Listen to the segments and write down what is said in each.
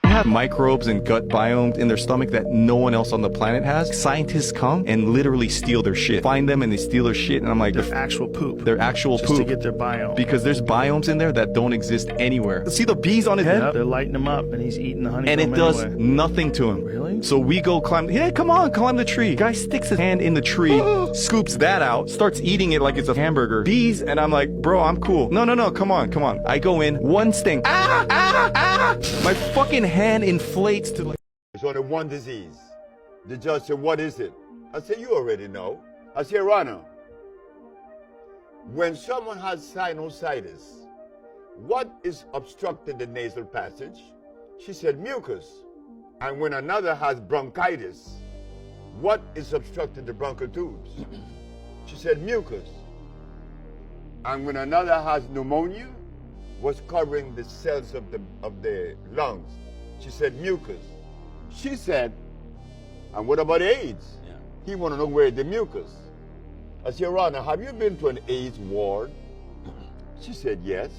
Have microbes and gut biomes in their stomach that no one else on the planet has. Scientists come and literally steal their shit. Find them and they steal their shit, and I'm like, their actual poop. Their actual just poop. to get their biome. Because there's biomes in there that don't exist anywhere. See the bees on his head? Yep, they're lighting him up, and he's eating the honey. And it does nothing to him. Really? So we go climb. Yeah, come on, climb the tree. Guy sticks his hand in the tree, scoops that out, starts eating it like it's a hamburger. Bees, and I'm like, bro, I'm cool. No, come on. I go in, one sting. My fucking hand inflates to like. There's only one disease. The judge said, what is it? I said, you already know. I said, Your Honor, when someone has sinusitis, what is obstructing the nasal passage? She said, mucus. And when another has bronchitis, what is obstructing the bronchial tubes? She said, mucus. And when another has pneumonia, what's covering the cells of the lungs? She said, mucus. She said, and what about AIDS? Yeah. He want to know where the mucus. I said, Your Honor, have you been to an AIDS ward? She said, yes.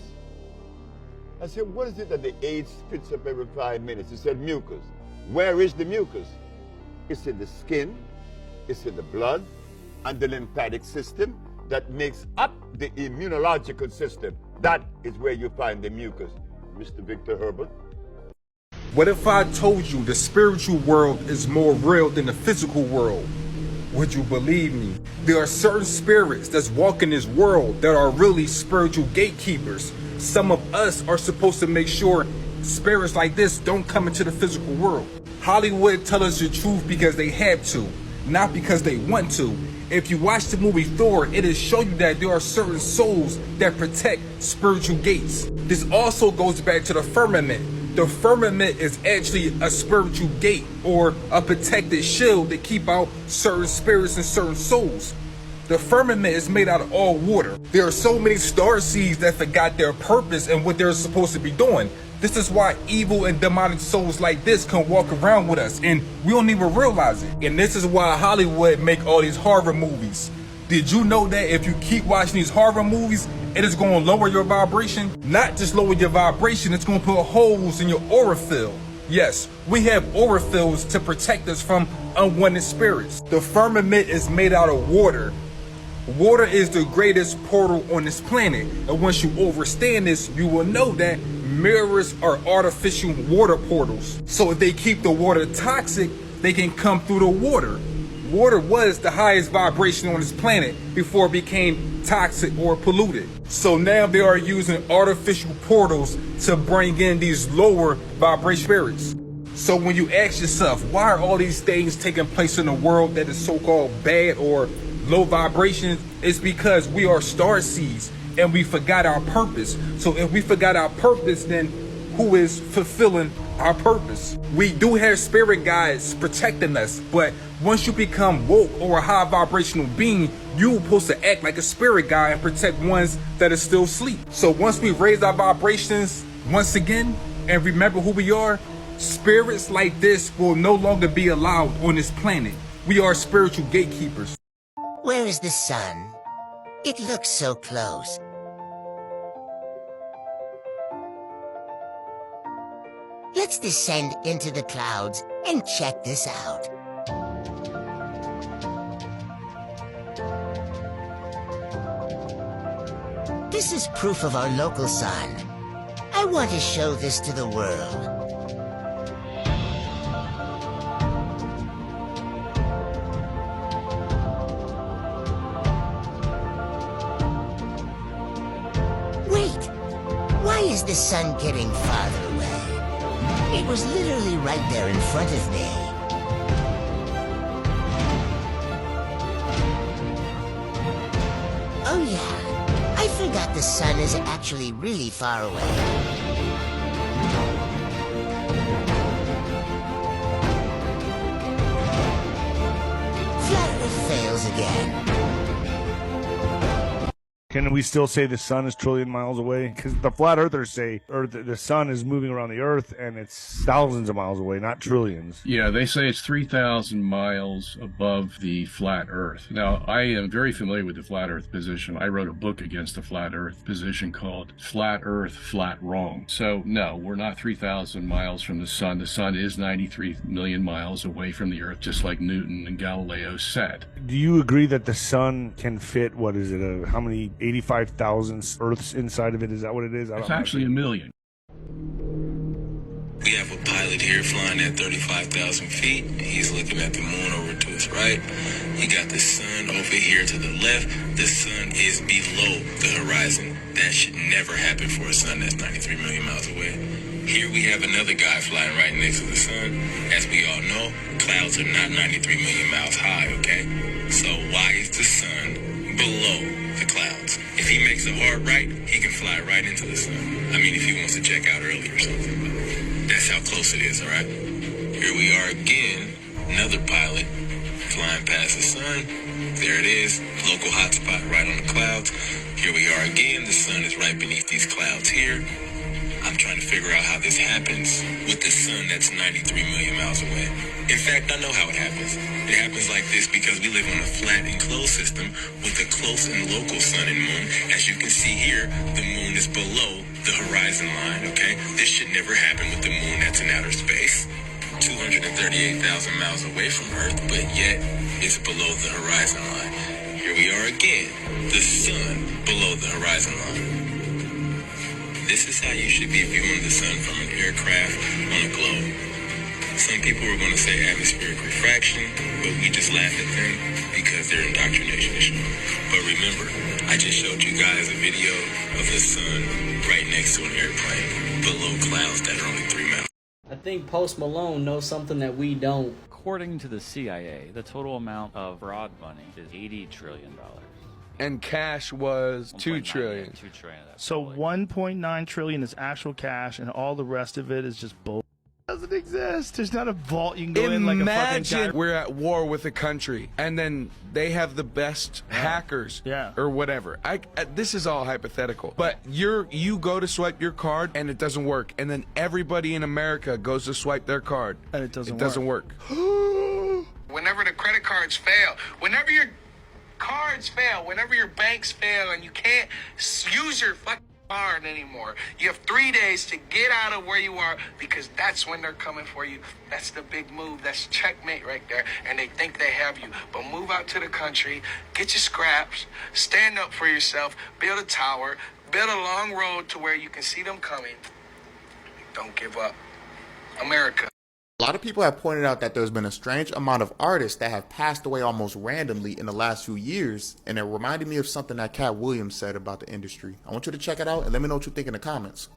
I said, what is it that the AIDS spits up every 5 minutes? She said, mucus. Where is the mucus? It's in the skin, it's in the blood, and the lymphatic system that makes up the immunological system. That is where you find the mucus. Mr. Victor Herbert. What if I told you the spiritual world is more real than the physical world? Would you believe me? There are certain spirits that's walking this world that are really spiritual gatekeepers. Some of us are supposed to make sure spirits like this don't come into the physical world. Hollywood tell us the truth because they have to, not because they want to. If you watch the movie Thor, it will show you that there are certain souls that protect spiritual gates. This also goes back to the firmament. The firmament is actually a spiritual gate or a protected shield to keep out certain spirits and certain souls. The firmament is made out of all water. There are so many star seeds that forgot their purpose and what they're supposed to be doing. This is why evil and demonic souls like this can walk around with us and we don't even realize it. And this is why Hollywood make all these horror movies. Did you know that if you keep watching these horror movies, it is going to lower your vibration? Not just lower your vibration, it's going to put holes in your aura field. Yes, we have aura fields to protect us from unwanted spirits. The firmament is made out of water. Water is the greatest portal on this planet. And once you understand this, you will know that mirrors are artificial water portals. So if they keep the water toxic, they can come through the water. Water was the highest vibration on this planet before it became toxic or polluted. So now they are using artificial portals to bring in these lower vibration spirits. So when you ask yourself, why are all these things taking place in the world that is so-called bad or low vibrations, it's because we are star seeds and we forgot our purpose. So if we forgot our purpose, then who is fulfilling our purpose? We do have spirit guides protecting us, but once you become woke or a high vibrational being, you're supposed to act like a spirit guide and protect ones that are still asleep. So once we raise our vibrations once again and remember who we are, spirits like this will no longer be allowed on this planet. We are spiritual gatekeepers. Where is the sun? It looks so close. Let's descend into the clouds and check this out. This is proof of our local sun. I want to show this to the world. Wait, why is the sun getting farther away? It was literally right there in front of me. Oh yeah, I forgot the sun is actually really far away. Flat Earth fails again. Can we still say the sun is trillion miles away? Because the flat earthers say the sun is moving around the earth and it's thousands of miles away, not trillions. Yeah, they say it's 3,000 miles above the flat earth. Now, I am very familiar with the flat earth position. I wrote a book against the flat earth position called Flat Earth, Flat Wrong. So, no, we're not 3,000 miles from the sun. The sun is 93 million miles away from the earth, just like Newton and Galileo said. Do you agree that the sun can fit, what is it, how many, 85,000 Earths inside of it? Is that what it is? It's actually 1 million. We have a pilot here flying at 35,000 feet. He's looking at the moon over to his right. He got the sun over here to the left. The sun is below the horizon. That should never happen for a sun that's 93 million miles away. Here we have another guy flying right next to the sun. As we all know, clouds are not 93 million miles high, okay? So why is the sun below the clouds? If he makes a hard right, he can fly right into the sun. I mean, if he wants to check out early or something. But that's how close it is, all right? Here we are again, another pilot flying past the sun. There it is, local hotspot right on the clouds. Here we are again, the sun is right beneath these clouds here. I'm trying to figure out how this happens with the sun that's 93 million miles away. In fact, I know how it happens. It happens like this because we live on a flat enclosed system with a close and local sun and moon. As you can see here, the moon is below the horizon line, okay? This should never happen with the moon that's in outer space. 238,000 miles away from Earth, but yet it's below the horizon line. Here we are again, the sun below the horizon line. This is how you should be viewing the sun from an aircraft on a globe. Some people are going to say atmospheric refraction, but we just laugh at them because they're indoctrination. But remember, I just showed you guys a video of the sun right next to an airplane below clouds that are only 3 miles. I think Post Malone knows something that we don't. According to the CIA, the total amount of fraud money is $80 trillion. And cash was 2 trillion. 2 trillion. So 1.9 trillion is actual cash, and all the rest of it is just bull. Doesn't exist. There's not a vault you can go in like a fucking guy. Imagine we're at war with a country, and then they have the best hackers, or whatever. This is all hypothetical, but you go to swipe your card and it doesn't work, and then everybody in America goes to swipe their card and it doesn't work. Whenever the credit cards fail, whenever your cards fail, whenever your banks fail, and you can't use your fucking card anymore, you have 3 days to get out of where you are, because that's when they're coming for you. That's the big move. That's checkmate right there. And they think they have you. But move out to the country, get your scraps, stand up for yourself, build a tower, build a long road to where you can see them coming. Don't give up. America. A lot of people have pointed out that there's been a strange amount of artists that have passed away almost randomly in the last few years, and it reminded me of something that Cat Williams said about the industry. I want you to check it out and let me know what you think in the comments.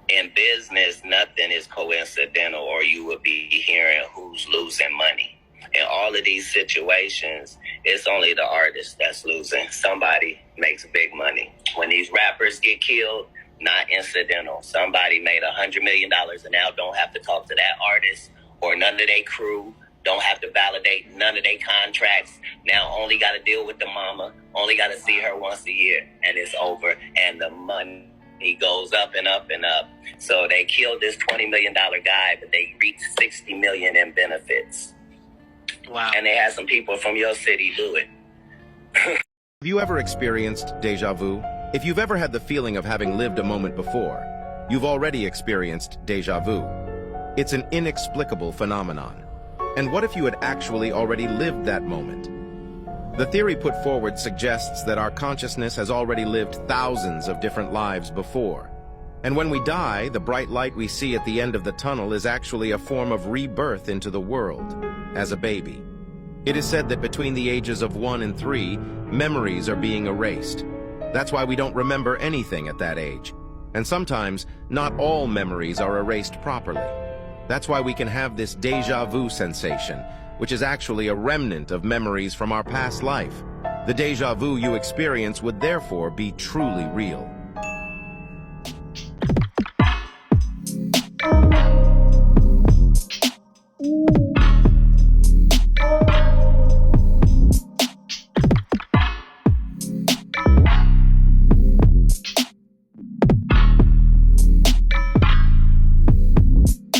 In business, nothing is coincidental, or you would be hearing who's losing money. In all of these situations, it's only the artist that's losing. Somebody makes big money. When these rappers get killed, not incidental. Somebody made $100 million and now don't have to talk to that artist or none of their crew, don't have to validate none of their contracts. Now only got to deal with the mama, only got to see her once a year, and it's over. And the money goes up and up and up. So they killed this $20 million guy, but they reaped $60 million in benefits. Wow. And they had some people from your city do it. Have you ever experienced déjà vu? If you've ever had the feeling of having lived a moment before, you've already experienced déjà vu. It's an inexplicable phenomenon. And what if you had actually already lived that moment? The theory put forward suggests that our consciousness has already lived thousands of different lives before. And when we die, the bright light we see at the end of the tunnel is actually a form of rebirth into the world, as a baby. It is said that between the ages of 1 and 3, memories are being erased. That's why we don't remember anything at that age. And sometimes, not all memories are erased properly. That's why we can have this déjà vu sensation, which is actually a remnant of memories from our past life. The déjà vu you experience would therefore be truly real.